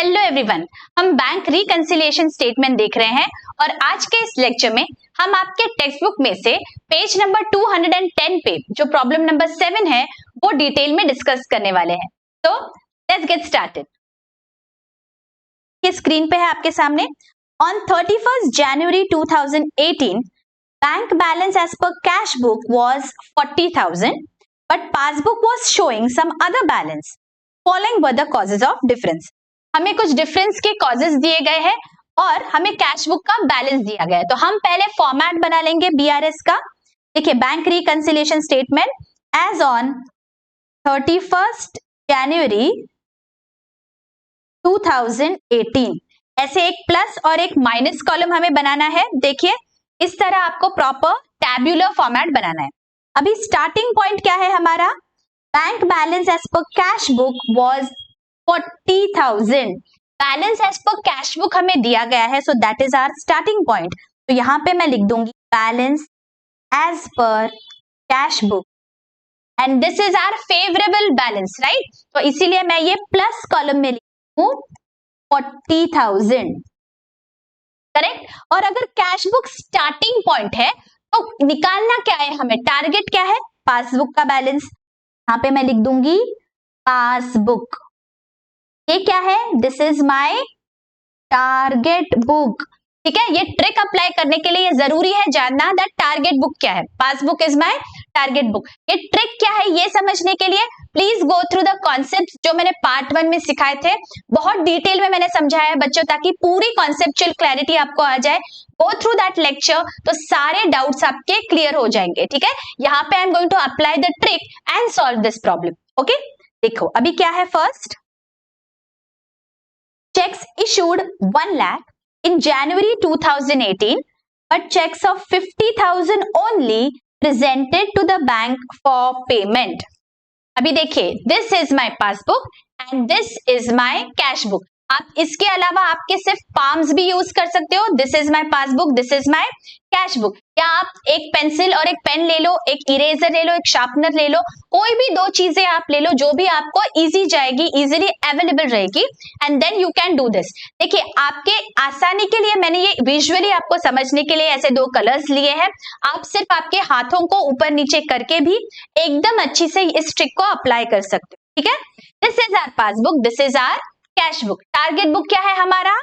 Hello everyone, हम bank reconciliation statement देख रहे हैं और आज के इस लेक्चर में हम आपके टेक्स्ट बुक में से पेज नंबर 210 पे जो प्रॉब्लम नंबर 7 है वो डिटेल में डिस्कस करने वाले हैं। तो लेट्स गेट स्टार्टेड। ये स्क्रीन पे है आपके सामने। On 31st January 2018 bank balance as per cash book was 40,000 but passbook was showing some other balance. Following were the causes of difference. हमें कुछ डिफरेंस के कॉजेस दिए गए हैं और हमें कैश बुक का बैलेंस दिया गया है। तो हम पहले फॉर्मेट बना लेंगे बीआरएस का। देखिए, bank reconciliation statement as on 31st January 2018, ऐसे एक प्लस और एक माइनस कॉलम हमें बनाना है। देखिए, इस तरह आपको प्रॉपर टैब्यूलर फॉर्मेट बनाना है। अभी स्टार्टिंग पॉइंट क्या है हमारा? Bank balance as per cash book was 40,000। Balance as per cash book हमें दिया गया है, so that is our starting point. तो यहां पे मैं लिख दूंगी balance as per cash book and this is our favourable balance, right? तो इसीलिए मैं ये प्लस कॉलम में लिखूं 40,000, करेक्ट। और अगर कैश बुक स्टार्टिंग पॉइंट है तो निकालना क्या है हमें? टारगेट क्या है? पासबुक का बैलेंस। यहां पे मैं लिख दूंगी पासबुक। ये क्या है? This is my target book. ठीक है, ये ट्रिक अप्लाई करने के लिए ये जरूरी है जानना दैट टारगेट बुक क्या है। Passbook is my target book. ये ट्रिक क्या है ये समझने के लिए please go through the concept जो मैंने पार्ट 1 में सिखाए थे। बहुत डिटेल में मैंने समझाया है बच्चों, ताकि पूरी कॉन्सेप्चुअल क्लैरिटी आपको आ जाए। गो थ्रू दैट लेक्चर, तो सारे डाउट्स आपके क्लियर हो जाएंगे। ठीक है, यहाँ पे I am going to apply the trick and solve this problem. Okay, देखो अभी क्या है। First, checks issued 1 lakh in January 2018, but checks of 50,000 only presented to the bank for payment. अभी देखिए, this is my passbook and this is my cash book. आप इसके अलावा आपके सिर्फ पाम्स भी यूज कर सकते हो। This is my passbook, this is my cash book. या आप एक पेंसिल और एक पेन ले लो, एक इरेजर ले लो, एक शार्पनर ले लो, कोई भी दो चीजें आप ले लो जो भी आपको इजी जाएगी, इजीली अवेलेबल रहेगी, and then you can do this. देखिए, आपके आसानी के लिए मैंने ये विजुअली आपको समझने के लिए ऐसे दो कलर्स लिए हैं। आप सिर्फ आपके हाथों को ऊपर नीचे करके भी एकदम अच्छी से इस ट्रिक को अप्लाई कर सकते हो। ठीक है, this is our passbook, this is our cash book. Target book क्या है हमारा?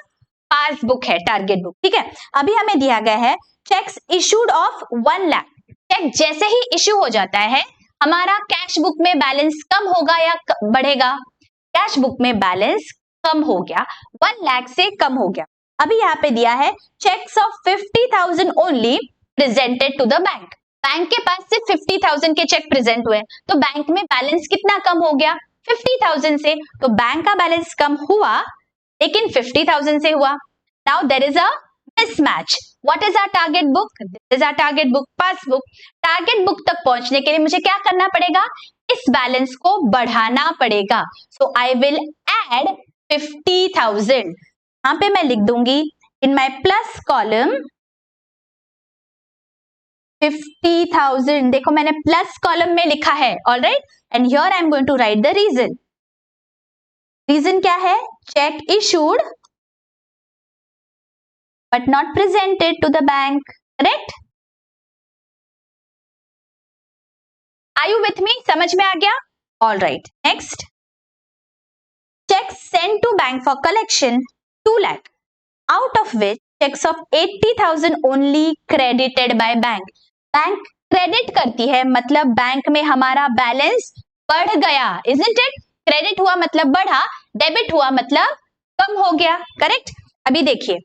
पासबुक है टारगेट बुक। ठीक है, अभी हमें दिया गया है cheques issued of 1 lakh. Cheque जैसे ही इश्यू हो जाता है हमारा कैश बुक में बैलेंस कम होगा या बढ़ेगा? कैश बुक में बैलेंस कम हो गया, 1 लाख से कम हो गया। अभी यहाँ पे दिया है cheques of 50,000 only presented to the bank. Bank के पास सिर्फ 50,000 के चेक प्रेजेंट हुए, तो बैंक में बैलेंस कितना कम हो गया? 50,000 से। तो बैंक का बैलेंस कम हुआ लेकिन 50,000 से हुआ। Now there is a mismatch. What is our target book? This is our target book, passbook. Target book तक पहुंचने के लिए मुझे क्या करना पड़ेगा? इस बैलेंस को बढ़ाना पड़ेगा। So I will add 50,000। यहां पे मैं लिख दूंगी इन माय प्लस कॉलम 50,000। देखो, मैंने प्लस कॉलम में लिखा है, alright, and here I am going to write the reason. Reason क्या है? Cheque issued but not presented to the bank, correct? Are you with me? समझ में आ गया? Alright, next, cheque send to bank for collection 2 lakh, out of which cheques of 80,000 only credited by bank. Bank credit करती है, मतलब bank में हमारा balance बढ़ गया, इजंट इट? क्रेडिट हुआ मतलब बढ़ा, डेबिट हुआ मतलब कम हो गया, करेक्ट? अभी देखिए,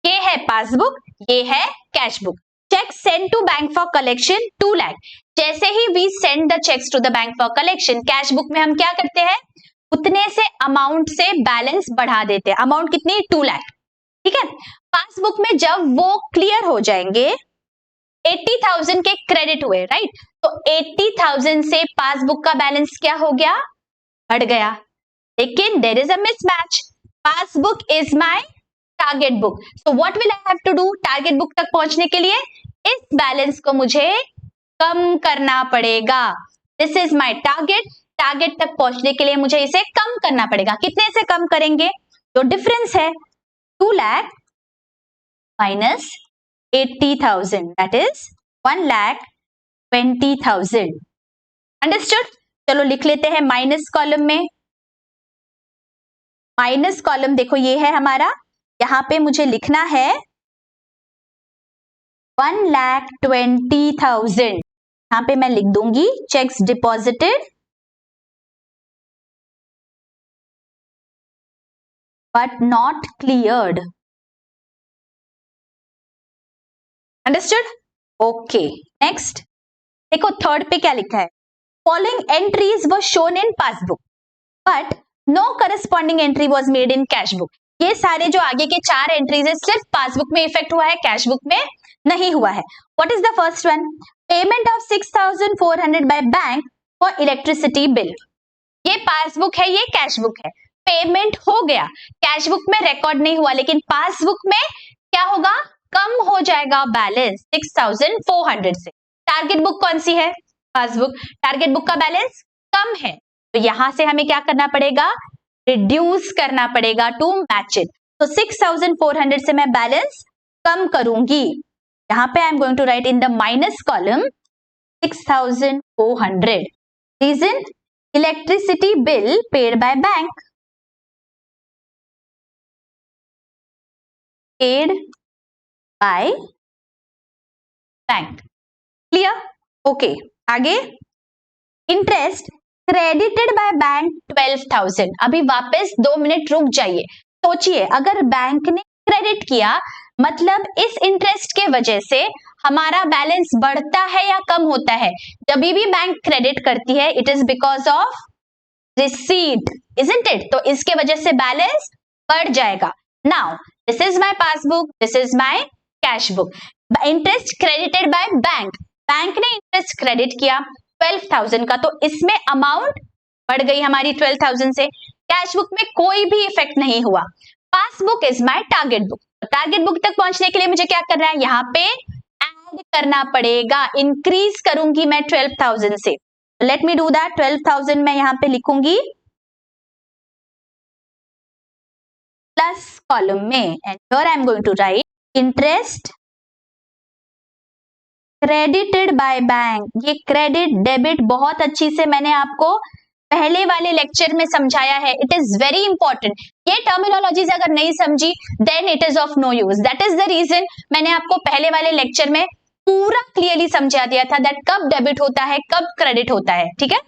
ये है पासबुक, ये है cash book. Cheque send to bank for collection 2 lakh. जैसे ही we send the cheques to the bank for collection, cash book में हम क्या करते हैं? उतने से अमाउंट से बैलेंस बढ़ा देते हैं। अमाउंट कितनी? 2 लाख। ठीक है, पासबुक में जब वो क्लियर हो जाएंगे, 80,000 के क्रेडिट हुए, राइट? तो 80,000 से पासबुक का बैलेंस क्या हो गया? बढ़ गया। लेकिन there is a mismatch. Passbook is my target book, so what will I have to do? Target book तक पहुंचने के लिए इस बैलेंस को मुझे कम करना पड़ेगा। This is my target. Target तक पहुंचने के लिए मुझे इसे कम करना पड़ेगा। कितने से कम करेंगे? जो डिफरेंस है 2 lakh minus 80,000 that is 1,20,000। Understood? चलो लिख लेते हैं माइनस कॉलम में। माइनस कॉलम देखो ये है हमारा, यहां पे मुझे लिखना है 1,20,000। यहां पे मैं लिख दूंगी cheques deposited but not cleared. Understood? Okay, next देखो थर्ड पे क्या लिखा है, following entries were shown in passbook but no corresponding entry was made in cash book. ये सारे जो आगे के 4 एंट्रीज है सिर्फ पासबुक में इफेक्ट हुआ है, कैश बुक में नहीं हुआ है। What is the first one? Payment of 6,400 by bank for electricity bill. ये पासबुक है, ये कैश बुक है। पेमेंट हो गया, कैश बुक में रिकॉर्ड नहीं हुआ, लेकिन पासबुक में क्या होगा, कम हो जाएगा बैलेंस 6,400 से। टारगेट बुक कौन सी है? पासबुक। टारगेट बुक का बैलेंस कम है, तो यहां से हमें क्या करना पड़ेगा, रिड्यूस करना पड़ेगा टू मैच इट। तो 6,400 से मैं बैलेंस कम करूंगी। यहां पे I am going to write in the minus column 6,400। Reason, electricity bill paid by bank, paid by bank. Clear? Okay, आगे इंटरेस्ट क्रेडिटेड बाय बैंक 12,000। अभी वापस 2 मिनट रुक जाइए, सोचिए अगर बैंक ने क्रेडिट किया मतलब इस इंटरेस्ट के वजह से हमारा बैलेंस बढ़ता है या कम होता है? जब भी बैंक क्रेडिट करती है it is because of receipt, isn't it? तो इसके वजह से बैलेंस बढ़ जाएगा। Now this is my passbook, this is my cash book. Interest credited by bank, bank ने इंटरेस्ट क्रेडिट किया 12,000 का, तो इसमें अमाउंट बढ़ गई हमारी 12,000 से। कैश बुक में कोई भी इफेक्ट नहीं हुआ। Passbook is my target book. Target book तक पहुंचने के लिए मुझे क्या करना है, यहाँ पे ऐड करना पड़ेगा, इंक्रीज करूंगी मैं 12,000 से। Let me do that. 12,000 मैं यहाँ पे लिखूंगी प्लस कॉलम में, and here I am going to write interest credited by bank. ये क्रेडिट डेबिट बहुत अच्छी से मैंने आपको पहले वाले लेक्चर में समझाया है, इट इज वेरी इंपॉर्टेंट। ये टर्मिनोलॉजीज अगर नहीं समझी then it is of no use. That is the reason मैंने आपको पहले वाले लेक्चर में पूरा क्लियरली समझा दिया था दैट कब डेबिट होता है कब क्रेडिट होता है। ठीक है,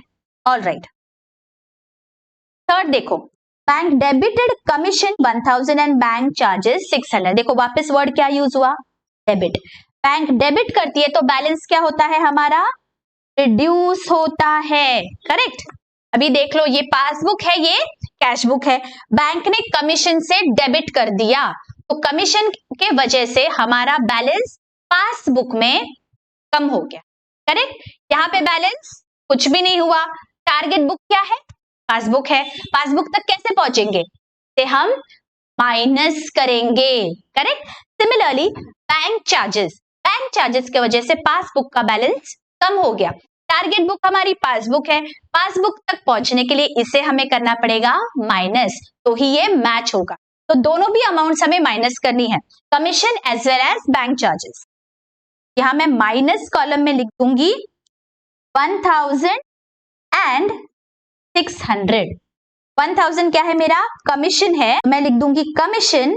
ऑल राइट। थर्ड देखो, bank debited commission 1,000 and bank charges 600। देखो वापस वर्ड क्या यूज हुआ, डेबिट। बैंक डेबिट करती है तो बैलेंस क्या होता है हमारा, रिड्यूस होता है। करेक्ट? अभी देख लो ये पासबुक है, ये कैश बुक है। बैंक ने कमीशन से डेबिट कर दिया तो कमीशन के वजह से हमारा बैलेंस पासबुक में कम हो गया। करेक्ट? यहाँ पे बैलेंस कुछ भी नहीं हुआ। टारगेट बुक क्या है, पासबुक है। पासबुक तक कैसे पहुंचेंगे, से हम माइनस करेंगे। Correct? Similarly bank charges, bank charges की वजह से पासबुक का बैलेंस कम हो गया। टारगेट बुक हमारी पासबुक है, पासबुक तक पहुंचने के लिए इसे हमें करना पड़ेगा माइनस, तो ही ये मैच होगा। तो दोनों भी अमाउंट्स हमें माइनस करनी है, commission as well as bank charges. यहां मैं माइनस कॉलम में लिख दूंगी 1,000 एंड 600। 1,000 क्या है मेरा, कमीशन है, मैं लिख दूंगी commission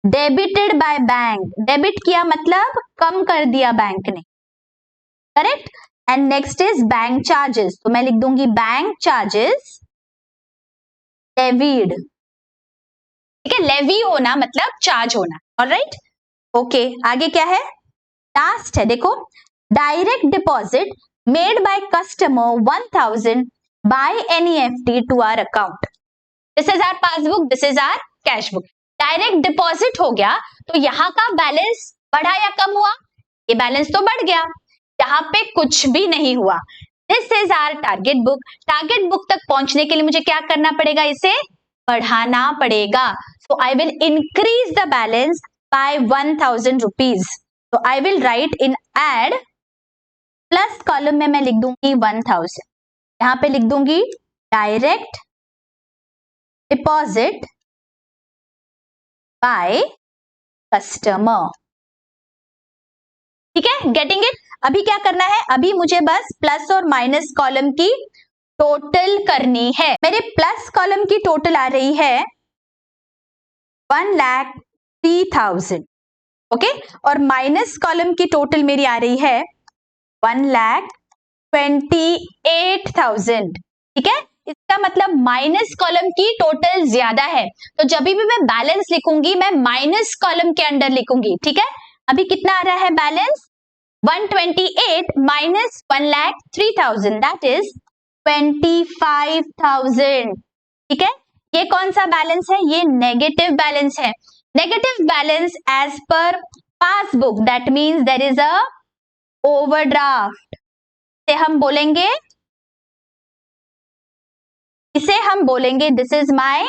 debited by bank. Debit किया मतलब कम कर दिया बैंक ने। Correct? And next is bank charges, तो मैं लिख दूंगी बैंक चार्जेस लेवीड। ठीक है, लेवी होना मतलब चार्ज होना। ऑलराइट, ओके, आगे क्या है, लास्ट है देखो, direct deposit made by customer 1,000 by NEFT to our account. This is our passbook, this is our cash book. Direct deposit हो गया तो यहाँ का बैलेंस बढ़ा या कम हुआ, ये बैलेंस तो बढ़ गया, यहाँ पे कुछ भी नहीं हुआ। This is our target book. Target book तक पहुंचने के लिए मुझे क्या करना पड़ेगा, इसे बढ़ाना पड़ेगा। So I will increase the balance by 1,000 rupees. तो I will write in add, plus column में मैं लिख दूंगी 1,000, यहाँ पे लिख दूंगी डायरेक्ट डिपॉजिट बाय कस्टमर। ठीक है, गेटिंग इट। अभी क्या करना है, अभी मुझे बस प्लस और माइनस कॉलम की टोटल करनी है। मेरे प्लस कॉलम की टोटल आ रही है 1,03,000, ओके, और माइनस कॉलम की टोटल मेरी आ रही है 1,28,000। ठीक है, इसका मतलब माइनस कॉलम की टोटल ज्यादा है, तो जब भी मैं बैलेंस लिखूंगी मैं माइनस कॉलम के अंडर लिखूंगी। ठीक है, अभी कितना आ रहा है बैलेंस, 128 माइनस 1,03,000, दैट इज 25,000। ठीक है, ये कौन सा बैलेंस है, ये नेगेटिव बैलेंस है। Negative balance as per passbook, that means there is a overdraft. इसे हम बोलेंगे this is my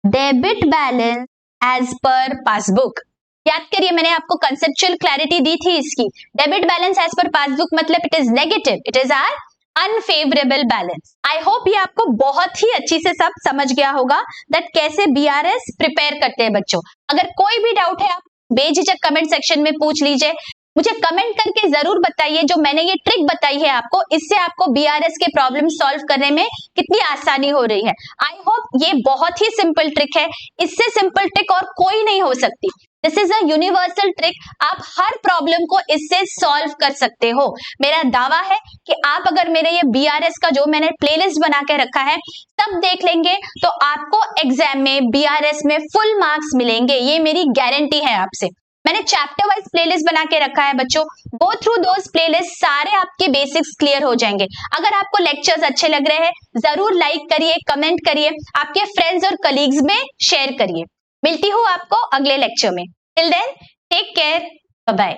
debit balance as per passbook. याद करिए, मैंने आपको कंसेप्चुअल क्लैरिटी दी थी इसकी। Debit balance as per passbook मतलब it is negative, it is or unfavourable balance. I hope ये आपको बहुत ही अच्छी से सब समझ गया होगा दैट कैसे बीआरएस प्रिपेयर करते हैं बच्चों। अगर कोई भी डाउट है आप बेझिझक कमेंट सेक्शन में पूछ लीजिए, मुझे कमेंट करके जरूर बताइए जो मैंने ये ट्रिक बताई है आपको, इससे आपको बीआरएस के प्रॉब्लम सॉल्व करने में कितनी आसानी हो रही है। आई होप ये बहुत ही सिंपल ट्रिक है, इससे सिंपल ट्रिक और कोई नहीं हो सकती। This is a universal trick, आप हर प्रॉब्लम को इससे सॉल्व कर सकते हो। मेरा दावा है कि आप अगर मेरे ये बीआरएस का जो मैंने प्लेलिस्ट बना के रखा है सब देख लेंगे तो आपको एग्जाम में बीआरएस में फुल मार्क्स मिलेंगे, ये मेरी गारंटी है आपसे। मैंने चैप्टर वाइज प्लेलिस्ट बना के रखा है बच्चों, गो थ्रू दोस प्लेलिस्ट, सारे आपके बेसिक्स क्लियर हो जाएंगे। अगर आपको लेक्चर्स अच्छे लग रहे हैं जरूर लाइक करिए, कमेंट करिए, आपके फ्रेंड्स और कलीग्स में शेयर करिए। मिलती हूँ आपको अगले लेक्चर में। Till then take care, bye bye.